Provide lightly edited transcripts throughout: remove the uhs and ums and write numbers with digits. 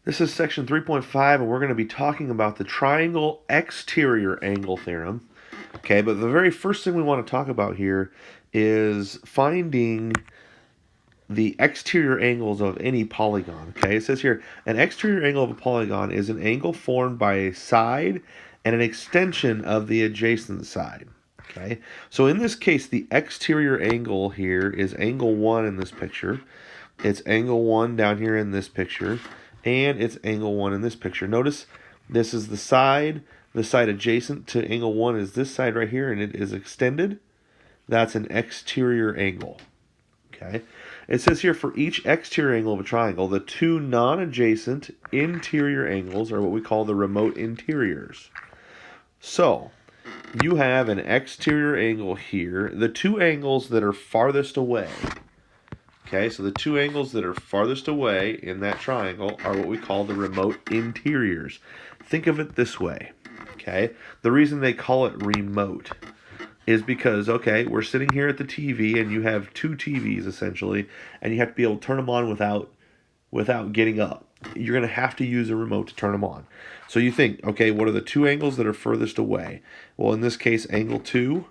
This is section 3.5, and we're going to be talking about the triangle exterior angle theorem. Okay, but the very first thing we want to talk about here is finding the exterior angles of any polygon. Okay, it says here, an exterior angle of a polygon is an angle formed by a side and an extension of the adjacent side. Okay, so in this case, the exterior angle here is angle 1 in this picture. It's angle 1 down here in this picture, and it's angle 1 in this picture. Notice this is the side adjacent to angle 1 is this side right here, and it is extended. That's an exterior angle. Okay. It says here for each exterior angle of a triangle, the two non-adjacent interior angles are what we call the remote interiors. So, you have an exterior angle here. The two angles that are farthest away, okay, so the two angles that are farthest away in that triangle are what we call the remote interiors. Think of it this way, okay? The reason they call it remote is because, okay, we're sitting here at the TV and you have two TVs essentially, and you have to be able to turn them on without getting up. You're going to have to use a remote to turn them on. So you think, okay, what are the two angles that are furthest away? Well, in this case, angle 2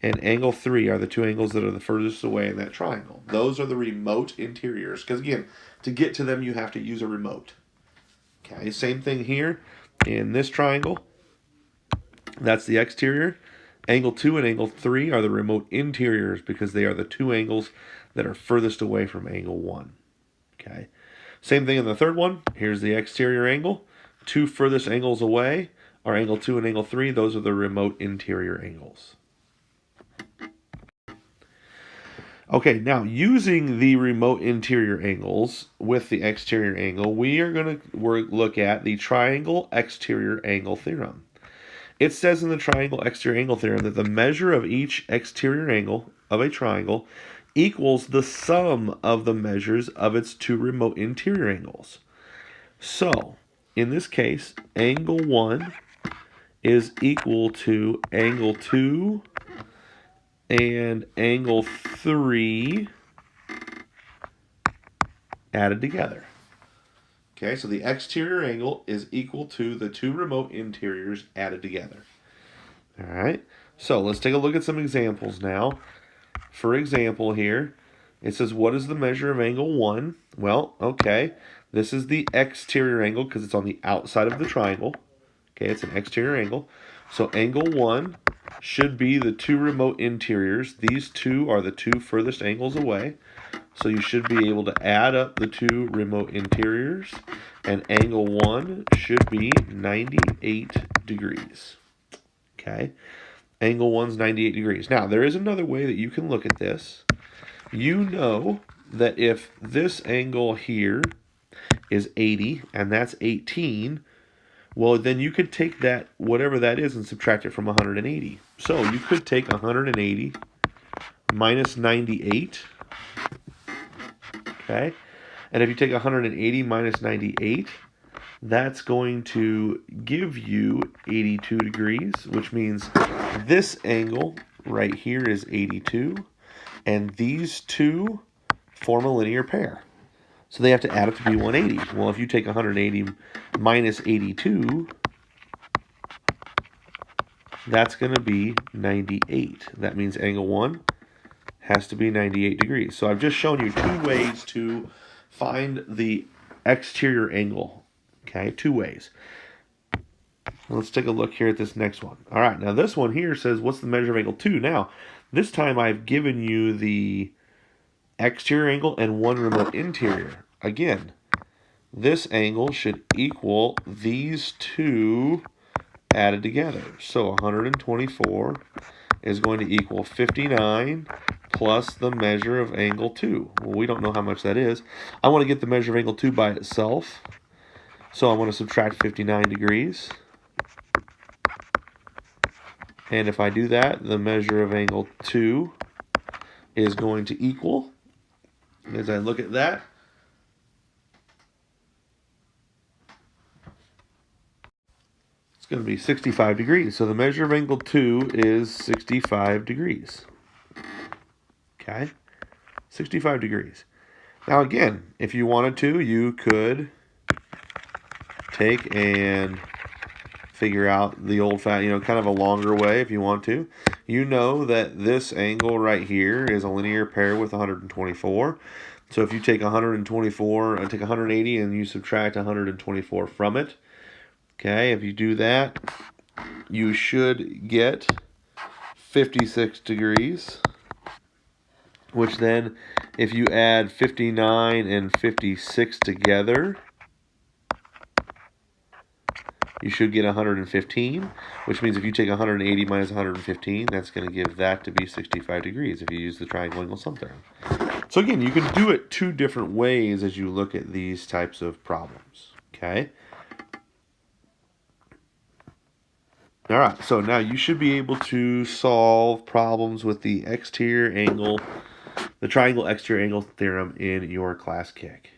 and angle 3 are the two angles that are the furthest away in that triangle. Those are the remote interiors. Because again, to get to them, you have to use a remote. Okay, same thing here in this triangle. That's the exterior. Angle 2 and angle 3 are the remote interiors because they are the two angles that are furthest away from angle 1. Okay. Same thing in the third one. Here's the exterior angle. Two furthest angles away are angle 2 and angle 3. Those are the remote interior angles. Okay, now using the remote interior angles with the exterior angle, we are going to look at the triangle exterior angle theorem. It says in the triangle exterior angle theorem that the measure of each exterior angle of a triangle equals the sum of the measures of its two remote interior angles. So, in this case, angle 1 is equal to angle 2 and angle 3 added together. Okay, so the exterior angle is equal to the two remote interiors added together. All right, so let's take a look at some examples now. For example here, it says, what is the measure of angle 1? Well, okay, this is the exterior angle because it's on the outside of the triangle. Okay, it's an exterior angle. So angle 1 should be the two remote interiors. These two are the two furthest angles away. So you should be able to add up the two remote interiors, and angle 1 should be 98 degrees. Okay, angle 1's 98 degrees. Now, there is another way that you can look at this. You know that if this angle here is 80 and that's 18, well, then you could take that, whatever that is, and subtract it from 180. So you could take 180 minus 98. Okay, and if you take 180 minus 98, that's going to give you 82 degrees, which means this angle right here is 82, and these two form a linear pair. So they have to add up to be 180. Well, if you take 180 minus 82, that's going to be 98. That means angle 1 has to be 98 degrees. So I've just shown you two ways to find the exterior angle. Okay, two ways. Let's take a look here at this next one. All right, now this one here says, what's the measure of angle 2? Now, this time I've given you the exterior angle and one remote interior. Again, this angle should equal these two added together. So 124 is going to equal 59 plus the measure of angle 2. Well, we don't know how much that is. I want to get the measure of angle 2 by itself. So I want to subtract 59 degrees. And if I do that, the measure of angle 2 is going to equal, as I look at that, it's going to be 65 degrees. So the measure of angle 2 is 65 degrees. Okay, 65 degrees. Now again, if you wanted to, you could take and figure out the old kind of a longer way if you want to. You know that this angle right here is a linear pair with 124. So if you take 124 and take 180 and you subtract 124 from it, okay, if you do that, you should get 56 degrees, which then if you add 59 and 56 together, you should get 115, which means if you take 180 minus 115, that's going to give that to be 65 degrees if you use the triangle angle sum theorem. So again, you can do it two different ways as you look at these types of problems, okay? All right, so now you should be able to solve problems with the triangle exterior angle theorem in your class kick.